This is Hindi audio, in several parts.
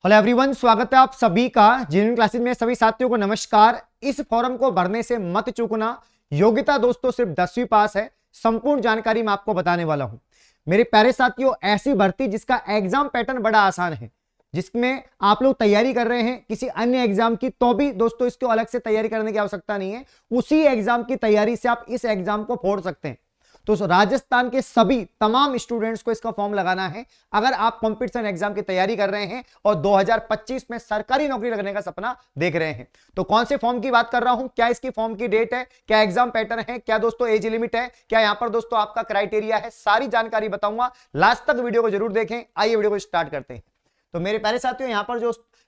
हेलो एवरीवन, स्वागत है आप सभी का जेन्युइन क्लासेस में। सभी साथियों को नमस्कार। इस फॉरम को भरने से मत चूकना। योग्यता दोस्तों सिर्फ 10वीं पास है। संपूर्ण जानकारी मैं आपको बताने वाला हूं मेरे प्यारे साथियों। ऐसी भर्ती जिसका एग्जाम पैटर्न बड़ा आसान है, जिसमें आप लोग तैयारी कर रहे हैं किसी अन्य एग्जाम की, तो भी दोस्तों इसको अलग से तैयारी करने की आवश्यकता नहीं है। उसी एग्जाम की तैयारी से आप इस एग्जाम को फोड़ सकते हैं। तो राजस्थान के सभी तमाम स्टूडेंट्स को इसका फॉर्म लगाना है। अगर आप कंपटीशन एग्जाम की तैयारी कर रहे हैं और 2025 में सरकारी नौकरी लगने का सपना देख रहे हैं, तो कौन से फॉर्म की बात कर रहा हूं, क्या इसकी फॉर्म की डेट है, क्या एग्जाम पैटर्न है, क्या दोस्तों एज लिमिट है, क्या यहां पर दोस्तों आपका क्राइटेरिया है, सारी जानकारी बताऊंगा। लास्ट तक वीडियो को जरूर देखें। आइए वीडियो को स्टार्ट करते हैं। तो मेरे प्यारे साथियों, यहां पर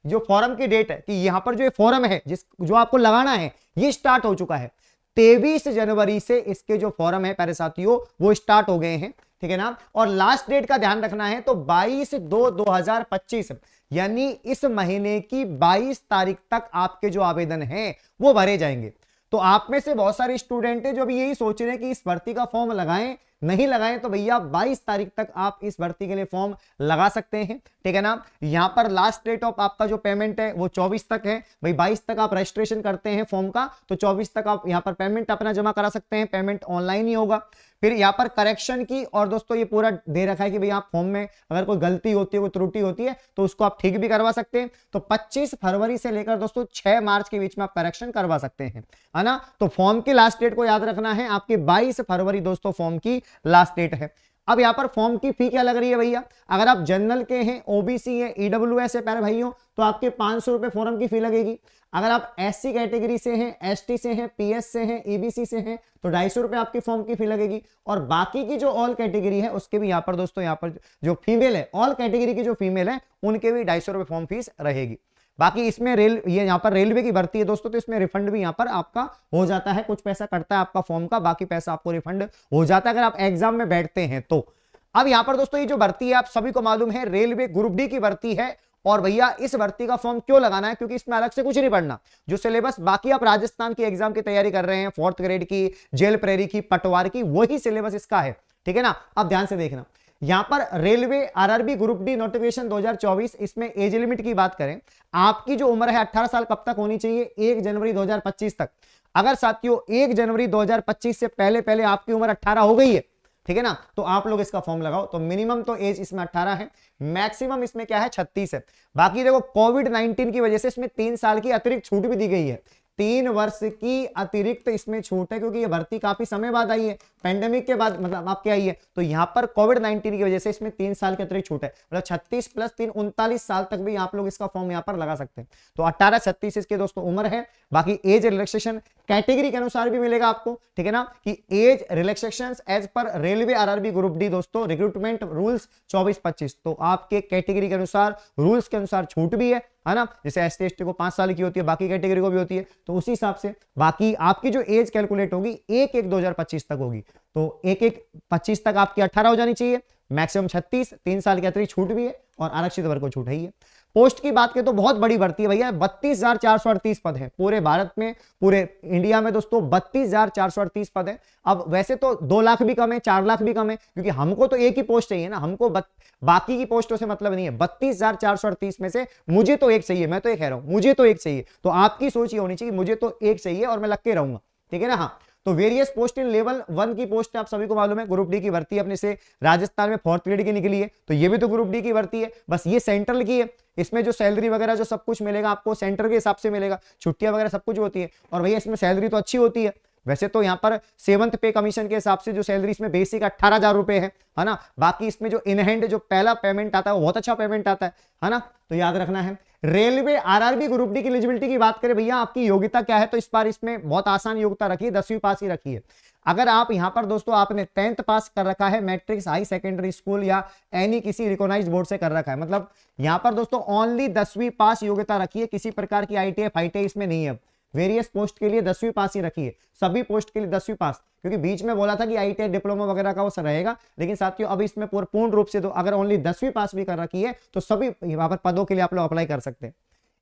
जो फॉर्म की डेट है कि यहां पर जो फॉर्म है जो आपको लगाना है, ये स्टार्ट हो चुका है। 23 जनवरी से इसके जो फॉर्म है प्यारे साथियों वो स्टार्ट हो गए हैं, ठीक है ना। और लास्ट डेट का ध्यान रखना है तो 22/2/2025, यानी इस महीने की 22 तारीख तक आपके जो आवेदन हैं वो भरे जाएंगे। तो आप में से बहुत सारे स्टूडेंट हैं जो अभी यही सोच रहे हैं कि इस भर्ती का फॉर्म लगाएं, नहीं लगाएं, तो भैया 22 तारीख तक आप इस भर्ती के लिए फॉर्म लगा सकते हैं, ठीक है ना। यहां पर लास्ट डेट ऑफ आपका जो पेमेंट है वो 24 तक है। भाई 22 तक आप रजिस्ट्रेशन करते हैं फॉर्म का, तो 24 तक आप यहां पर पेमेंट अपना जमा करा सकते हैं। पेमेंट ऑनलाइन ही होगा। फिर यहां पर करेक्शन की, और दोस्तों ये पूरा दे रखा है कि भाई आप फॉर्म में अगर कोई गलती होती है, कोई त्रुटि होती है, तो उसको आप ठीक भी करवा सकते हैं। तो 25 फरवरी से लेकर दोस्तों 6 मार्च के बीच में आप करेक्शन करवा सकते हैं, है ना। तो फॉर्म की लास्ट डेट को याद रखना है, आपकी 22 फरवरी दोस्तों फॉर्म की लास्ट डेट है। अब यहां पर फॉर्म की फी क्या लग रही है भैया? अगर आप जनरल के हैं, ओबीसी है, ईडब्ल्यूएस है प्यारे भाइयों, तो आपके 500 रुपए फॉर्म की फी लगेगी। अगर आप एससी कैटेगरी से हैं, एसटी से हैं, पीएस से हैं, ईबीसी से हैं, तो 250 रुपए आपकी फॉर्म की फी लगेगी। और बाकी की जो ऑल कैटेगरी है उसके भी यहां पर दोस्तों, यहां पर जो फीमेल है, ऑल कैटेगरी की जो फीमेल है, उनके भी 250 रुपए फॉर्म फीस रहेगी। बाकी इसमें ये यहाँ पर रेलवे की भर्ती है दोस्तों, तो इसमें रिफंड भी यहाँ पर आपका हो जाता है। कुछ पैसा कटता है आपका फॉर्म का, बाकी पैसा आपको रिफंड हो जाता है अगर आप एग्जाम में बैठते हैं तो। अब यहाँ पर दोस्तों ये जो भर्ती है आप सभी को मालूम है, रेलवे ग्रुप डी की भर्ती है। और भैया इस भर्ती का फॉर्म क्यों लगाना है? क्योंकि इसमें अलग से कुछ नहीं पढ़ना। जो सिलेबस बाकी आप राजस्थान की एग्जाम की तैयारी कर रहे हैं, 4th ग्रेड की, जेल प्रेरी की, पटवार की, वही सिलेबस इसका है, ठीक है ना। अब ध्यान से देखना, यहां पर railway RRB group D notification 2024, इसमें एज लिमिट की बात करें, आपकी जो उम्र है 18 साल कब तक होनी चाहिए? 1 जनवरी 2025 तक। अगर साथियों 1 जनवरी 2025 से पहले पहले आपकी उम्र 18 हो गई है, ठीक है ना, तो आप लोग इसका फॉर्म लगाओ। तो मिनिमम तो एज इसमें 18 है, मैक्सिमम इसमें क्या है 36 है। बाकी देखो कोविड-19 की वजह से इसमें 3 साल की अतिरिक्त छूट भी दी गई है। 3 वर्ष की अतिरिक्त इसमें छूट है, क्योंकि ये भर्ती काफी समय बाद आई है, पेंडेमिक के बाद मतलब आपके आई है। तो यहां पर कोविड-19 की वजह से इसमें 3 साल की अतिरिक्त छूट है, मतलब 36 + 3 39 साल तक भी आप लोग इसका फॉर्म यहां पर लगा सकते हैं। तो 18-36 इसके दोस्तों उम्र है। बाकी एज रिलैक्सेशन कैटेगरी के अनुसार भी मिलेगा आपको, ठीक है ना, कि एज रिलैक्सेशन एज पर रेलवे आरआरबी ग्रुप डी दोस्तों रिक्रूटमेंट रूल्स 24-25, तो आपके कैटेगरी के अनुसार, रूल्स के अनुसार छूट भी है ना। जैसे एसटी एसटी को 5 साल की होती है, बाकी कैटेगरी को भी होती है, तो उसी हिसाब से बाकी आपकी जो एज कैलकुलेट होगी 1/1/2025 तक होगी। तो 1/1/25 तक आपकी 18 हो जानी चाहिए, मैक्सिमम 36, 3 साल की अतिरिक्त छूट भी है, और आरक्षित वर्ग को छूट है ही है। पोस्ट की बात करें तो बहुत बड़ी भर्ती है भैया, 32,438 पद है पूरे भारत में, पूरे इंडिया में दोस्तों 32,438 पद है। अब वैसे तो 2 लाख भी कम है, 4 लाख भी कम है, क्योंकि हमको तो एक ही पोस्ट चाहिए ना, हमको बाकी की पोस्टों से मतलब नहीं है। 32,438 में से मुझे तो एक चाहिए, मैं तो ये कह रहा हूं मुझे तो एक चाहिए। तो आपकी सोच ये होनी चाहिए मुझे तो एक चाहिए और मैं लग के रहूंगा, ठीक है ना। हाँ, तो वेरियस पोस्ट इन लेवल 1 की पोस्ट आप सभी को मालूम है, ग्रुप डी की भर्ती अपने से राजस्थान में 4th ग्रेड की निकली है, तो ये भी तो ग्रुप डी की भर्ती है, बस ये सेंट्रल की है। इसमें जो सैलरी वगैरह जो सब कुछ मिलेगा आपको सेंटर के हिसाब से मिलेगा, छुट्टियां वगैरह सब कुछ होती है, और भैया इसमें सैलरी तो अच्छी होती है। वैसे तो यहाँ पर 7th पे कमीशन के हिसाब से जो सैलरी इसमें बेसिक 18,000 रुपए है ना। बाकी इसमें जो इन हैंड जो पहला पेमेंट आता है वो बहुत अच्छा पेमेंट आता है ना। तो याद रखना है। रेलवे आरआरबी ग्रुप डी की एलिजिबिलिटी की बात करें भैया, आपकी योग्यता क्या है, तो इस बार इसमें बहुत आसान योग्यता रखी है, 10वीं पास ही रखी है। अगर आप यहां पर दोस्तों आपने 10th पास कर रखा है, मैट्रिक्स हाई सेकेंडरी स्कूल या एनी किसी रिकॉग्नाइज्ड बोर्ड से कर रखा है, मतलब यहां पर दोस्तों ओनली 10वीं पास योग्यता रखी है, किसी प्रकार की आईटीआई फाईटीआई इसमें नहीं है। वेरियस पोस्ट के लिए 10वीं पास ही रखी है, सभी पोस्ट के लिए 10वीं पास, क्योंकि बीच में बोला था कि आईटीआई डिप्लोमा वगैरह का वो रहेगा, लेकिन साथियों अब इसमें पूर्ण रूप से तो अगर ओनली 10वीं पास भी कर रखी है तो सभी यहां पर पदों के लिए आप लोग अप्लाई कर सकते हैं।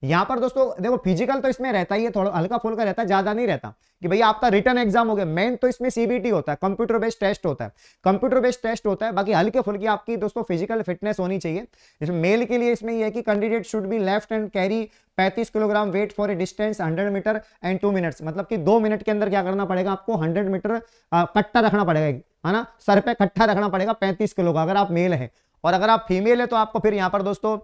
यहां पर दोस्तों देखो फिजिकल तो इसमें रहता ही है, थोड़ा हल्का फुल्का रहता है, ज्यादा नहीं रहता कि भैया आपका रिटर्न एग्जाम हो गया। मेन तो इसमें सीबीटी होता है, कंप्यूटर बेस्ड टेस्ट होता है, कंप्यूटर बेस्ड टेस्ट होता है। बाकी हल्के फुल्की आपकी दोस्तों फिजिकल फिटनेस होनी चाहिए। इसमें मेल के लिए इसमें यह है कि candidate should be left and carry 35 kilogram weight for a distance 100 metre and 2 minutes, मतलब कि 2 मिनट के अंदर क्या करना पड़ेगा आपको, 100 मीटर कट्टा रखना पड़ेगा, है ना, सर पे कट्टा रखना पड़ेगा 35 किलो का, अगर आप मेल है। और अगर आप फीमेल है तो आपको फिर यहाँ पर दोस्तों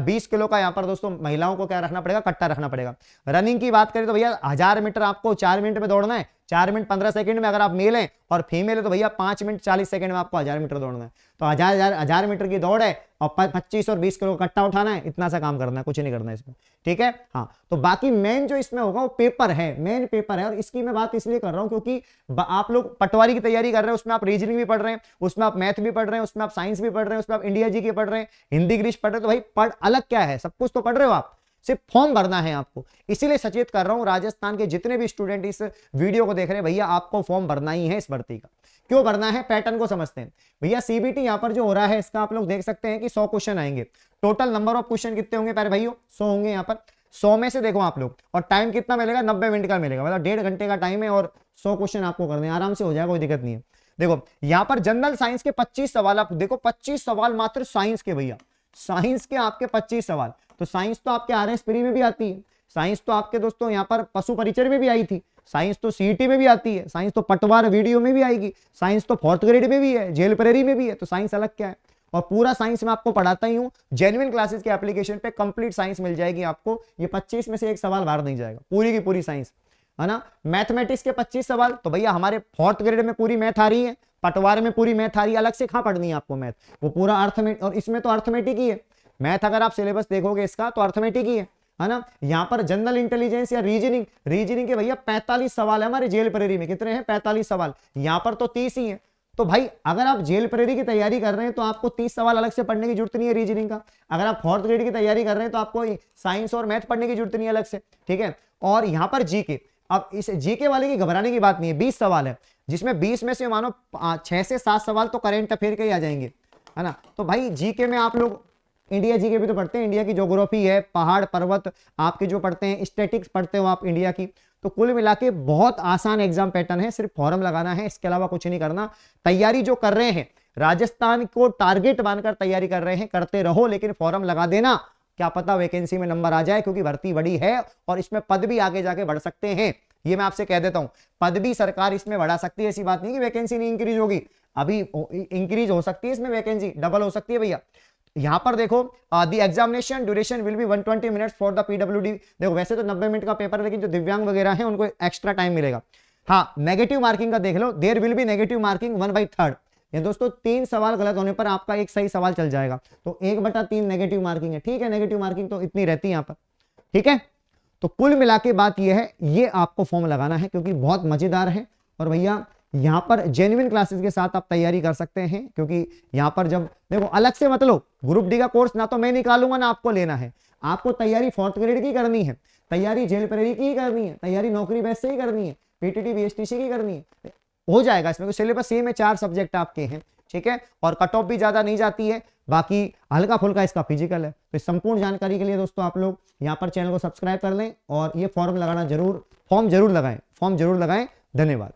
20 किलो का यहाँ पर दोस्तों महिलाओं को क्या रखना पड़ेगा, कट्टा रखना पड़ेगा। रनिंग की बात करें तो भैया 1000 मीटर आपको 4 मिनट में दौड़ना है, 4 मिनट 15 सेकंड में। अगर आप मेल हैं और फीमेल है तो भैया 5 मिनट 40 सेकंड में आपको 1000 मीटर दौड़ना है। तो 1000 मीटर की दौड़ है और 25 और 20 किलो का कट्टा उठाना है, इतना सा काम करना है, कुछ नहीं करना है इसमें, ठीक है। हाँ, तो बाकी मेन जो इसमें होगा वो पेपर है, मेन पेपर है। और इसकी मैं बात इसलिए कर रहा हूं क्योंकि आप लोग पटवारी की तैयारी कर रहे हैं, उसमें आप रीजनिंग भी पढ़ रहे हैं, उसमें आप मैथ भी पढ़ रहे हैं, उसमें आप साइंस भी पढ़ रहे हैं, उसमें आप इंडिया जी के पढ़ रहे हैं, हिंदी इंग्लिश पढ़ रहे हैं। तो भाई पढ़ अलग क्या है, सब कुछ तो पढ़ रहे हो आप, सिर्फ फॉर्म भरना है आपको। इसीलिए सचेत कर रहा हूं राजस्थान के जितने भी स्टूडेंट इस वीडियो को देख रहे हैं, भैया आपको फॉर्म भरना ही है इस भर्ती का। क्यों भरना है, पैटर्न को समझते हैं भैया। सीबीटी यहां पर जो हो रहा है इसका आप लोग देख सकते हैं कि 100 क्वेश्चन आएंगे। टोटल नंबर ऑफ क्वेश्चन कितने होंगे प्यारे भाइयों, 100 होंगे यहाँ पर। 100 में से देखो आप लोग, और टाइम कितना मिलेगा, 90 मिनट का मिलेगा, मतलब 1.5 घंटे का टाइम है और 100 क्वेश्चन आपको करने आराम से हो जाएगा, कोई दिक्कत नहीं है। देखो यहां पर जनरल साइंस के 25 सवाल, आप देखो 25 सवाल मात्र साइंस के भैया, साइंस के आपके 25 सवाल। तो साइंस तो आपके आरएस प्री में भी आती है, साइंस तो आपके दोस्तों यहाँ पर पशु परिचय में भी आई थी, साइंस तो सीईटी में भी आती है, साइंस तो पटवार वीडियो में भी आएगी, साइंस तो 4th ग्रेड में भी है, जेल प्रेरी में भी है। तो साइंस अलग क्या है। और पूरा साइंस में आपको पढ़ाता ही हूं, जेन्युइन क्लासेस के एप्लीकेशन पे कंप्लीट साइंस मिल जाएगी आपको। ये 25 में से एक सवाल बाहर नहीं जाएगा, पूरी की पूरी साइंस, है ना। मैथमेटिक्स के 25 सवाल, तो भैया हमारे 4th ग्रेड में पूरी मैथ आ रही है, पटवार में पूरी मैथ आ रही है, अलग से कहां पढ़नी है आपको मैथ, वो पूरा अर्थमेटिक, और इसमें तो अर्थमेटिक ही है मैथ। अगर आप सिलेबस देखोगे इसका तो अर्थमेटिक ही है ना। यहां पर जनरल इंटेलिजेंस या रीजनिंग के भैया 45 सवाल है हमारे जेल प्रेरी में, कितने हैं 45 सवाल, यहां पर तो 30 ही है। तो भाई अगर आप जेल प्रेरी की तैयारी कर रहे हैं तो आपको 30 सवाल अलग से पढ़ने की जरूरत नहीं है रीजनिंग का। अगर आप 4th ग्रेड की तैयारी कर रहे हैं तो आपको साइंस और मैथ पढ़ने की जरूरत नहीं है अलग से, ठीक है। और यहां पर जीके, अब इस जीके वाले की घबराने की बात नहीं है, 20 सवाल है, जिसमें 20 में से मानो 6 से 7 सवाल तो करेंट अफेयर के ही आ जाएंगे, है ना। तो भाई जीके में आप लोग इंडिया जीके भी तो पढ़ते हैं, इंडिया की ज्योग्राफी है, पहाड़ पर्वत आपके जो पढ़ते हैं, स्टैटिक्स पढ़ते हो आप इंडिया की। तो कुल मिला के बहुत आसान एग्जाम पैटर्न है, सिर्फ फॉर्म लगाना है, इसके अलावा कुछ नहीं करना। तैयारी जो कर रहे हैं, राजस्थान को टारगेट मानकर तैयारी कर रहे हैं, करते रहो, लेकिन फॉर्म लगा देना, क्या पता वैकेंसी में नंबर आ जाए, क्योंकि भर्ती बड़ी है और इसमें पद भी आगे जाके बढ़ सकते हैं। ये मैं आपसे कह देता हूं, पद भी सरकार इसमें बढ़ा सकती है, ऐसी बात नहीं कि वैकेंसी नहीं इंक्रीज होगी, अभी इंक्रीज हो सकती है, इसमें वैकेंसी डबल हो सकती है भैया। यहां पर देखो the examination duration will be 120 minutes for the PWD. देखो वैसे तो 90 मिनट का पेपर है, लेकिन जो दिव्यांग वगैरह हैं उनको एक्स्ट्रा टाइम मिलेगा। हाँ, नेगेटिव मार्किंग का देख लो, there will be negative marking 1/3। ये दोस्तों 3 सवाल गलत होने पर आपका एक सही सवाल चल जाएगा, तो 1/3 नेगेटिव मार्किंग है, ठीक है। नेगेटिव मार्किंग तो इतनी रहती है यहाँ पर, ठीक है। तो कुल मिला के बात यह है, ये आपको फॉर्म लगाना है क्योंकि बहुत मजेदार है। और भैया यहां पर जेन्युइन क्लासेस के साथ आप तैयारी कर सकते हैं, क्योंकि यहां पर जब देखो अलग से मत लो, ग्रुप डी का कोर्स ना तो मैं निकालूंगा ना आपको लेना है। आपको तैयारी 4th ग्रेड की करनी है, तैयारी जेल प्रेरी की करनी है, तैयारी नौकरी बेस से ही करनी है, पीटीटी बीएसटीसी की करनी है, हो जाएगा। इसमें सिलेबस सेम है, 4 सब्जेक्ट आपके हैं, ठीक है। और कट ऑफ भी ज्यादा नहीं जाती है, बाकी हल्का फुल्का इसका फिजिकल है। तो संपूर्ण जानकारी के लिए दोस्तों आप लोग यहाँ पर चैनल को सब्सक्राइब कर लें और ये फॉर्म लगाना जरूर, फॉर्म जरूर लगाएं, धन्यवाद।